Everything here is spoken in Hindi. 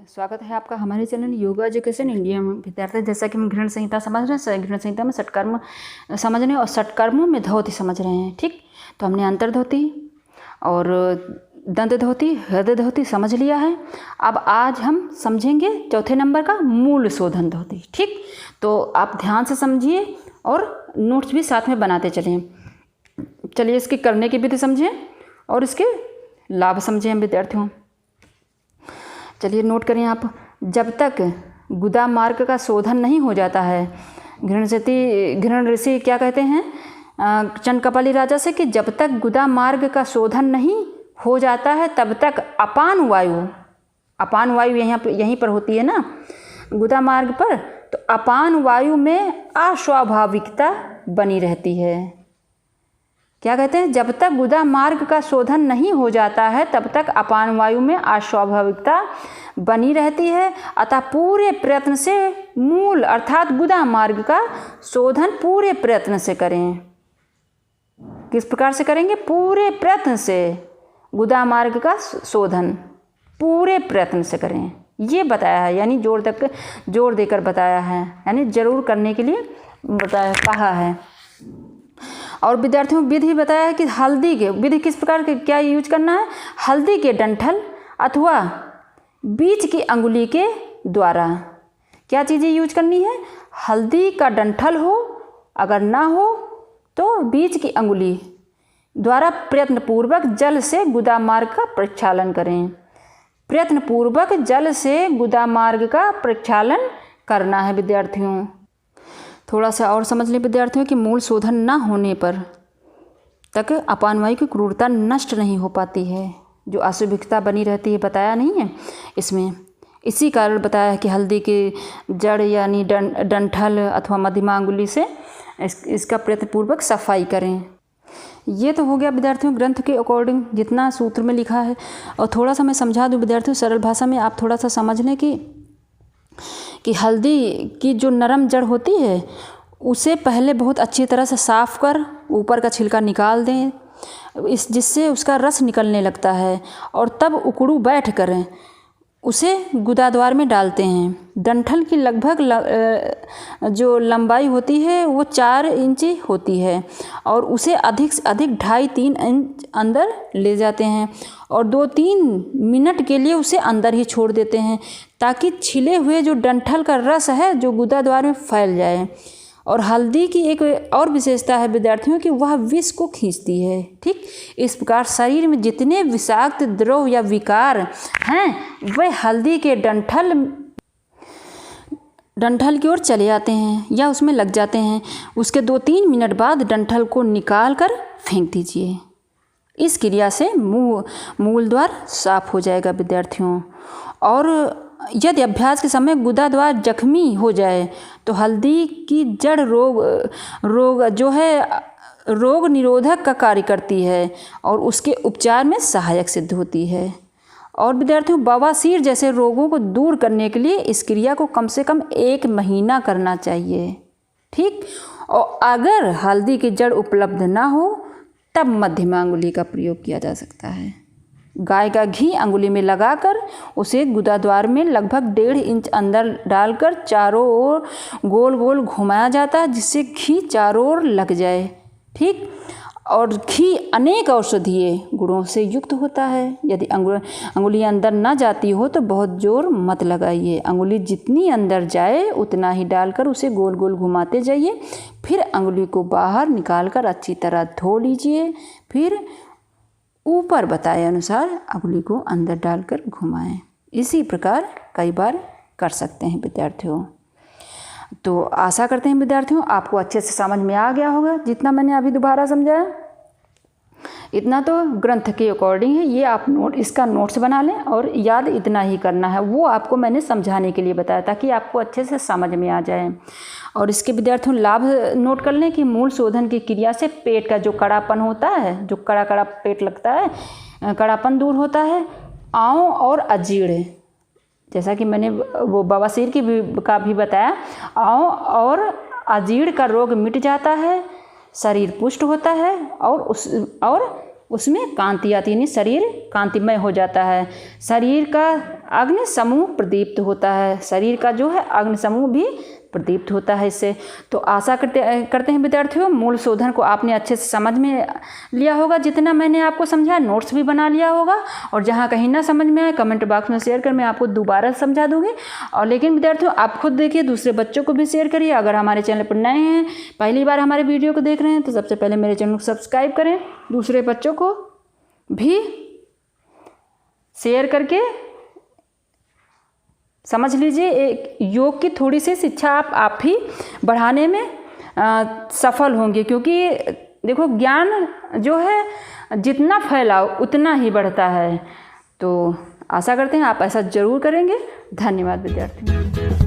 स्वागत है आपका हमारे चैनल योगा एजुकेशन इंडिया में। विद्यार्थी, जैसा कि हम घृण संहिता समझ रहे हैं, घृण संहिता में षटकर्म समझ रहे हैं और षटकर्मों में धोती समझ रहे हैं। ठीक, तो हमने अंतर्धोती और दंत धोती, हृदय धोती समझ लिया है। अब आज हम समझेंगे चौथे नंबर का मूल शोधन धोती। ठीक, तो आप ध्यान से समझिए और नोट्स भी साथ में बनाते चलें। चलिए इसकी करने की विधि समझें और इसके लाभ समझें हम विद्यार्थियों। चलिए नोट करें आप। जब तक गुदा मार्ग का शोधन नहीं हो जाता है, घृण ऋषि क्या कहते हैं चंद्रकपाली राजा से कि जब तक गुदा मार्ग का शोधन नहीं हो जाता है तब तक अपान वायु यहीं पर होती है ना गुदा मार्ग पर, तो अपान वायु में अस्वाभाविकता बनी रहती है। क्या कहते हैं, जब तक गुदा मार्ग का शोधन नहीं हो जाता है तब तक अपान वायु में अस्वाभाविकता बनी रहती है। अतः पूरे प्रयत्न से मूल अर्थात गुदा मार्ग का शोधन पूरे प्रयत्न से करें। किस प्रकार से करेंगे? पूरे प्रयत्न से गुदा मार्ग का शोधन पूरे प्रयत्न से करें, ये बताया है, यानी जोर देकर बताया है, यानी जरूर करने के लिए बताया कहा है। और विद्यार्थियों विधि बताया है कि हल्दी के विधि किस प्रकार के क्या यूज करना है। हल्दी के डंठल अथवा बीच की अंगुली के द्वारा क्या चीज़ें यूज करनी है। हल्दी का डंठल हो, अगर ना हो तो बीच की अंगुली द्वारा प्रयत्नपूर्वक जल से गुदा मार्ग का प्रक्षालन करें। प्रयत्नपूर्वक जल से गुदा मार्ग का प्रक्षालन करना है विद्यार्थियों। थोड़ा सा और समझ लें विद्यार्थियों कि मूल शोधन न होने पर तक अपान वायु की क्रूरता नष्ट नहीं हो पाती है, जो अस्वाभाविकता बनी रहती है, बताया नहीं है इसमें। इसी कारण बताया है कि हल्दी के जड़ यानी डंठल अथवा मध्यमा अंगुली से इसका प्रयत्नपूर्वक सफाई करें। ये तो हो गया विद्यार्थियों ग्रंथ के अकॉर्डिंग जितना सूत्र में लिखा है। और थोड़ा सा मैं समझा दूँ विद्यार्थियों सरल भाषा में, आप थोड़ा सा समझ लें कि हल्दी की जो नरम जड़ होती है उसे पहले बहुत अच्छी तरह से साफ़ कर ऊपर का छिलका निकाल दें, जिससे उसका रस निकलने लगता है, और तब उकड़ू बैठ कर उसे गुदाद्वार में डालते हैं। डंठल की लगभग जो लंबाई होती है वो 4 इंच होती है और उसे अधिक से अधिक 2.5-3 इंच अंदर ले जाते हैं और 2-3 मिनट के लिए उसे अंदर ही छोड़ देते हैं ताकि छिले हुए जो डंठल का रस है जो गुदाद्वार में फैल जाए। और हल्दी की एक और विशेषता है विद्यार्थियों कि वह विष को खींचती है। ठीक, इस प्रकार शरीर में जितने विषाक्त द्रव या विकार हैं वह हल्दी के डंठल की ओर चले जाते हैं या उसमें लग जाते हैं। उसके 2-3 मिनट बाद डंठल को निकाल कर फेंक दीजिए। इस क्रिया से मूल द्वार साफ हो जाएगा विद्यार्थियों। और यदि अभ्यास के समय गुदा द्वार जख्मी हो जाए तो हल्दी की जड़ रोग जो है रोग निरोधक का कार्य करती है और उसके उपचार में सहायक सिद्ध होती है। और विद्यार्थियों बवासीर जैसे रोगों को दूर करने के लिए इस क्रिया को कम से कम 1 महीना करना चाहिए। ठीक, और अगर हल्दी की जड़ उपलब्ध ना हो तब मध्यमा अंगुली का प्रयोग किया जा सकता है। गाय का घी अंगुली में लगाकर उसे गुदाद्वार में लगभग 1.5 इंच अंदर डालकर चारों ओर गोल गोल घुमाया जाता है जिससे घी चारों ओर लग जाए। ठीक, और घी अनेक औषधीय गुणों से युक्त होता है। यदि अंगुली अंदर ना जाती हो तो बहुत जोर मत लगाइए। अंगुली जितनी अंदर जाए उतना ही डालकर उसे गोल गोल घुमाते जाइए। फिर अंगुली को बाहर निकालकर अच्छी तरह धो लीजिए। फिर ऊपर बताए अनुसार अंगुली को अंदर डालकर घुमाएं। इसी प्रकार कई बार कर सकते हैं विद्यार्थियों। तो आशा करते हैं विद्यार्थियों आपको अच्छे से समझ में आ गया होगा जितना मैंने अभी दोबारा समझाया। इतना तो ग्रंथ के अकॉर्डिंग है, ये आप इसका नोट्स बना लें और याद इतना ही करना है। वो आपको मैंने समझाने के लिए बताया ताकि आपको अच्छे से समझ में आ जाए। और इसके विद्यार्थियों लाभ नोट कर लें कि मूल शोधन की क्रिया से पेट का जो कड़ापन होता है, जो कड़ा पेट लगता है, कड़ापन दूर होता है। आंव और अजीर्ण, जैसा कि मैंने वो बवासीर का भी बताया, आंव और अजीर्ण का रोग मिट जाता है, शरीर पुष्ट होता है और उसमें कांति आती है, यानी शरीर कांतिमय हो जाता है। शरीर का अग्नि समूह प्रदीप्त होता है, शरीर का जो है अग्नि समूह भी प्रदीप्त होता है इससे। तो आशा करते हैं विद्यार्थियों, मूल शोधन को आपने अच्छे से समझ में लिया होगा। जितना मैंने आपको समझाया नोट्स भी बना लिया होगा, और जहाँ कहीं ना समझ में आए कमेंट बॉक्स में शेयर कर, मैं आपको दोबारा समझा दूँगी। और लेकिन विद्यार्थियों आप खुद देखिए, दूसरे बच्चों को भी शेयर करिए। अगर हमारे चैनल पर नए हैं, पहली बार हमारे वीडियो को देख रहे हैं, तो सबसे पहले मेरे चैनल को सब्सक्राइब करें, दूसरे बच्चों को भी शेयर करके समझ लीजिए। एक योग की थोड़ी सी शिक्षा आप ही बढ़ाने में सफल होंगे, क्योंकि देखो ज्ञान जो है जितना फैलाओ उतना ही बढ़ता है। तो आशा करते हैं आप ऐसा ज़रूर करेंगे। धन्यवाद विद्यार्थी।